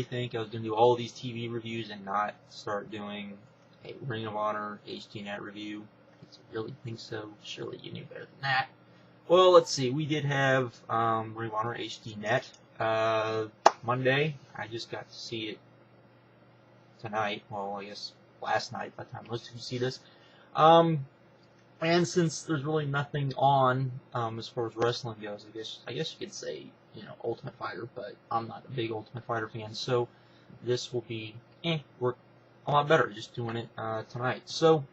think I was going to do all of these TV reviews and not start doing a Ring of Honor HDNET review. Did you really think so? Surely you knew better than that. Well, let's see. We did have Ring of Honor HDNET Monday. I just got to see it tonight. Well, I guess last night by the time most of you see this. And since there's really nothing on as far as wrestling goes, I guess you could say, you know, Ultimate Fighter, but I'm not a big Ultimate Fighter fan, so this will be work a lot better just doing it tonight. So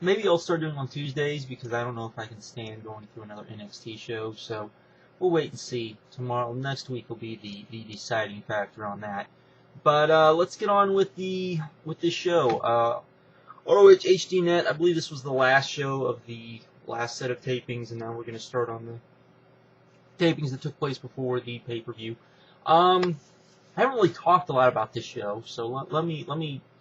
maybe I'll start doing it on Tuesdays because I don't know if I can stand going through another NXT show. So we'll wait and see. Next week will be the deciding factor on that. But let's get on with this show. ROH HDNET, I believe this was the last show of the last set of tapings, and now we're going to start on the tapings that took place before the pay-per-view. I haven't really talked a lot about this show, so let me,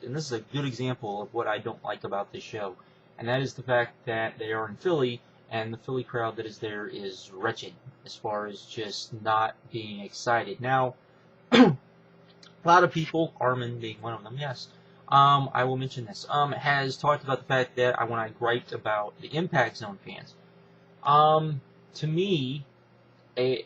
and this is a good example of what I don't like about this show, and that is the fact that they are in Philly, and the Philly crowd that is there is wretched, as far as just not being excited. Now, a lot of people, Armin being one of them, yes, I will mention this, has talked about the fact that when I griped about the Impact Zone fans, to me,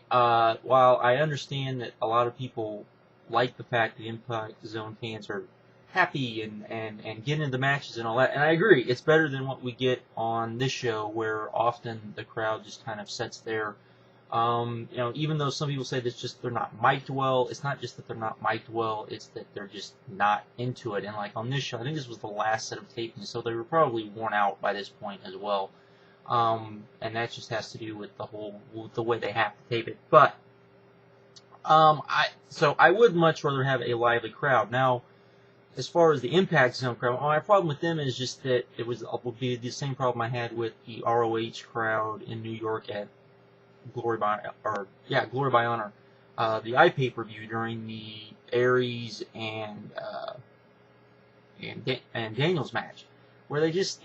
while I understand that a lot of people like the fact that Impact Zone fans are happy and get into matches and all that, and I agree, it's better than what we get on this show, where often the crowd just kind of sits there. You know, even though some people say that they're not mic'd well, it's not just that they're not mic'd well, it's that they're just not into it. And like on this show, I think this was the last set of tapings, so they were probably worn out by this point as well. And that just has to do with the way they have to tape it. But so I would much rather have a lively crowd. Now, as far as the Impact Zone crowd, my problem with them is just that it would be the same problem I had with the ROH crowd in New York at Glory by Honor, the iPay-per-view during the Aries and Daniels match, where they just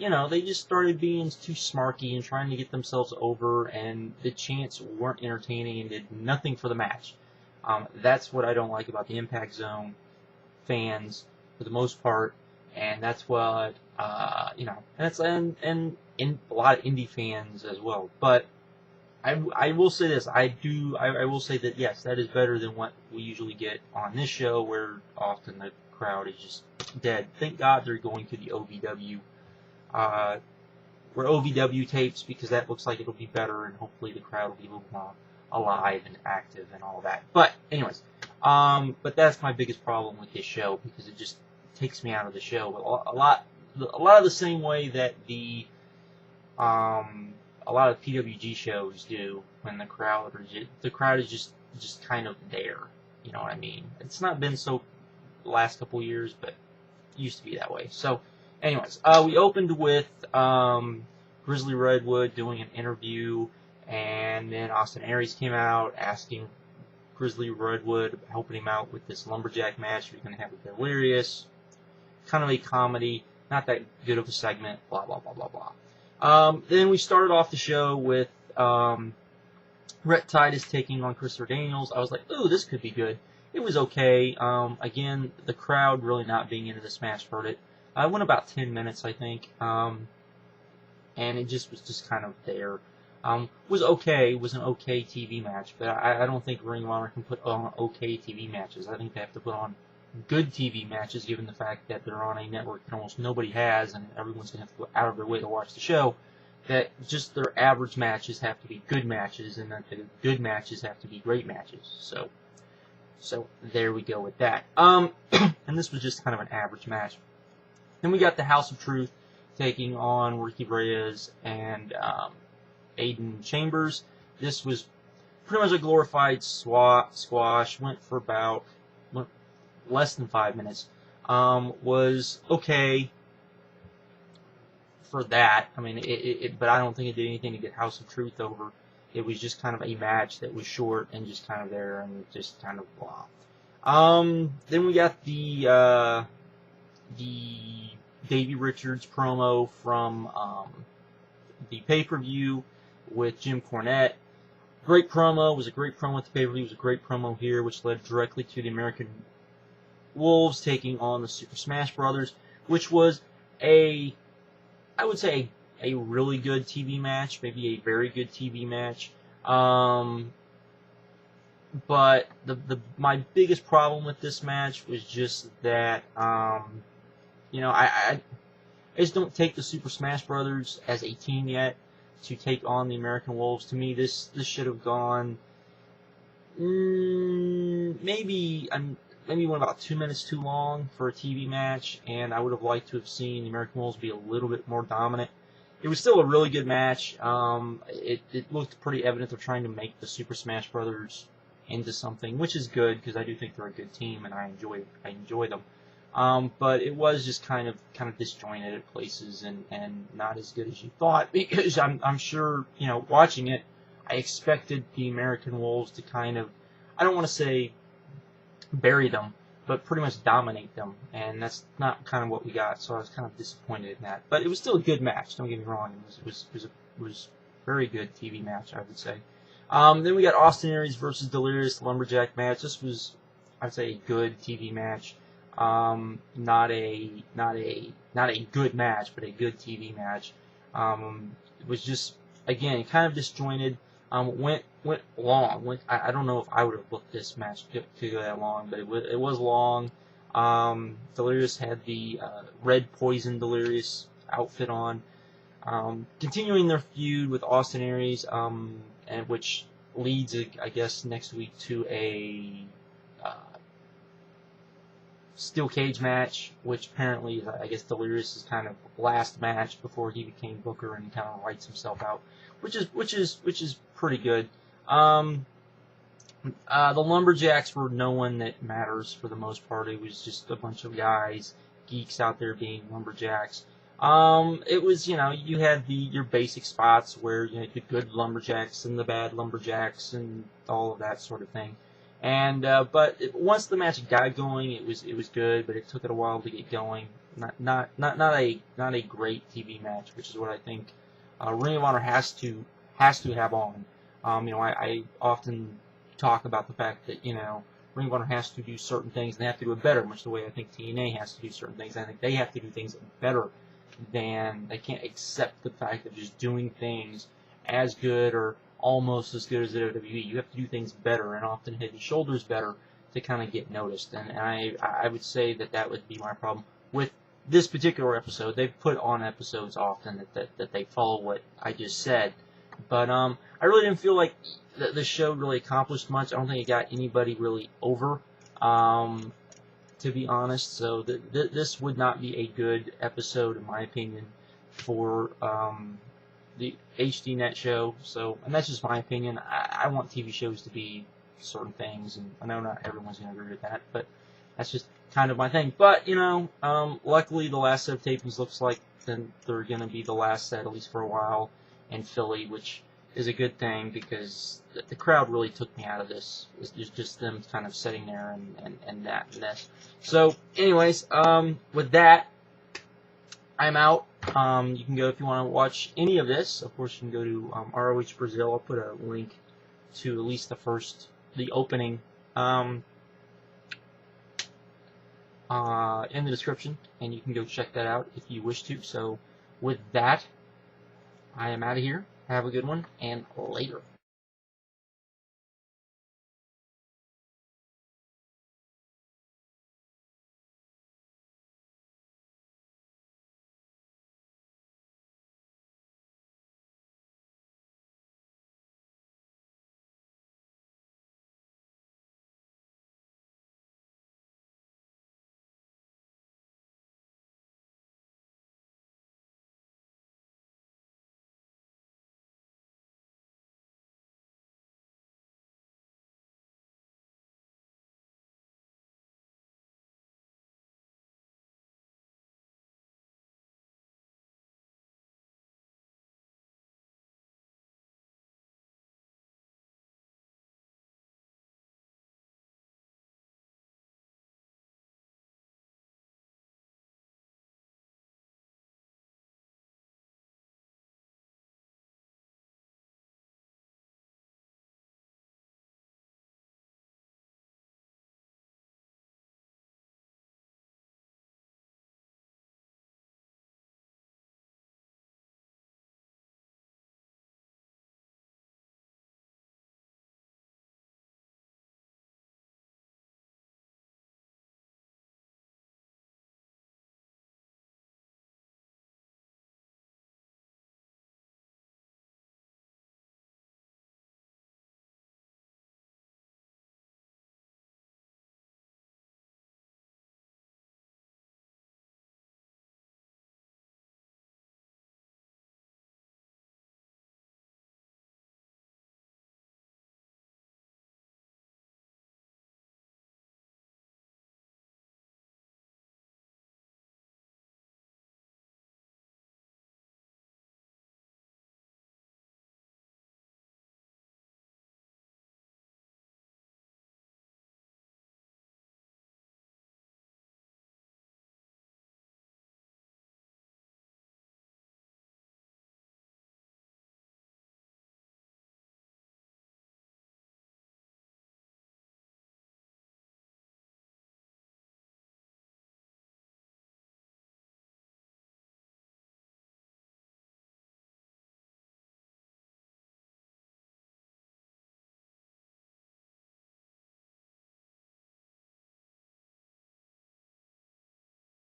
started being too smarky and trying to get themselves over, and the chants weren't entertaining and did nothing for the match. That's what I don't like about the Impact Zone fans for the most part, and that's what and a lot of indie fans as well, but. I will say this. I will say that yes, that is better than what we usually get on this show, where often the crowd is just dead. Thank God they're going to the OVW, where OVW tapes, because that looks like it'll be better, and hopefully the crowd will be a little more alive and active and all that. But anyways, but that's my biggest problem with this show, because it just takes me out of the show. A lot of the same way that a lot of PWG shows do, when the crowd is just kind of there. You know what I mean? It's not been so the last couple years, but it used to be that way. So, anyways, we opened with Grizzly Redwood doing an interview, and then Austin Aries came out asking Grizzly Redwood, helping him out with this lumberjack match he's going to have with Delirious. Kind of a comedy, not that good of a segment, blah, blah, blah, blah, blah. Then we started off the show with Titus taking on Christopher Daniels. I was like, ooh, this could be good. It was okay. Again, the crowd really not being into this match hurt it. I went about 10 minutes, I think, and it just was just kind of there. Was okay. It was an okay TV match, but I don't think Ring of Honor can put on okay TV matches. I think they have to put on good TV matches, given the fact that they're on a network that almost nobody has, and everyone's going to have to go out of their way to watch the show, that just their average matches have to be good matches, and that the good matches have to be great matches. So there we go with that. And this was just kind of an average match. Then we got the House of Truth taking on Ricky Reyes and Aiden Chambers. This was pretty much a glorified squash. Went for about less than 5 minutes. Was okay for that. I mean, but I don't think it did anything to get House of Truth over. It was just kind of a match that was short and just kind of there and just kind of blah. Then we got the Davey Richards promo from the pay-per-view with Jim Cornette. Great promo. Was a great promo at the pay-per-view. Was a great promo here, which led directly to the American Wolves taking on the Super Smash Brothers, which was I would say, a really good TV match, maybe a very good TV match. But my biggest problem with this match was just that, you know, I just don't take the Super Smash Brothers as a team yet to take on the American Wolves. To me, this should have gone maybe went about 2 minutes too long for a TV match, and I would have liked to have seen the American Wolves be a little bit more dominant. It was still a really good match. It looked pretty evident they're trying to make the Super Smash Brothers into something, which is good because I do think they're a good team and I enjoy them. But it was just kind of disjointed at places and not as good as you thought, because I'm sure, you know, watching it, I expected the American Wolves to kind of, I don't want to say bury them, but pretty much dominate them, and that's not kind of what we got, so I was kind of disappointed in that. But it was still a good match, don't get me wrong. It was a very good TV match, I would say. Then we got Austin Aries versus Delirious, Lumberjack match. This was, I'd say, a good TV match. Not a good match, but a good TV match. It was just, again, kind of disjointed. Went long. I don't know if I would have booked this match to go that long, but it was long. Delirious had the red Poison Delirious outfit on. Continuing their feud with Austin Aries, and which leads, I guess, next week to a steel cage match, which apparently is, I guess, Delirious' kind of last match before he became Booker and kind of writes himself out, which is pretty good. The Lumberjacks were no one that matters for the most part. It was just a bunch of guys, geeks out there being Lumberjacks. It was, you know, you had your basic spots where, you know, the good Lumberjacks and the bad Lumberjacks and all of that sort of thing. And but once the match got going, it was good, but it took it a while to get going. Not a great TV match, which is what I think Ring of Honor has to have on. You know, I often talk about the fact that, you know, Ring of Honor has to do certain things and they have to do it better, much the way I think TNA has to do certain things. I think they have to do things better than, they can't accept the fact of just doing things as good or almost as good as the WWE. You have to do things better and often head and shoulders better to kind of get noticed. And I would say that would be my problem with this particular episode. They've put on episodes often that they follow what I just said. But I really didn't feel like the show really accomplished much. I don't think it got anybody really over, to be honest. So this would not be a good episode, in my opinion, for the HDNET show. So, and that's just my opinion. I want TV shows to be certain things, and I know not everyone's going to agree with that, but that's just kind of my thing. But, you know, luckily the last set of tapings looks like they're going to be the last set, at least for a while, in Philly, which is a good thing because the crowd really took me out of this. It's just them kind of sitting there and that. So, anyways, with that, I'm out. You can go, if you want to watch any of this, of course you can go to ROH Brazil. I'll put a link to at least the opening in the description, and you can go check that out if you wish to. So with that, I am out of here. Have a good one, and later.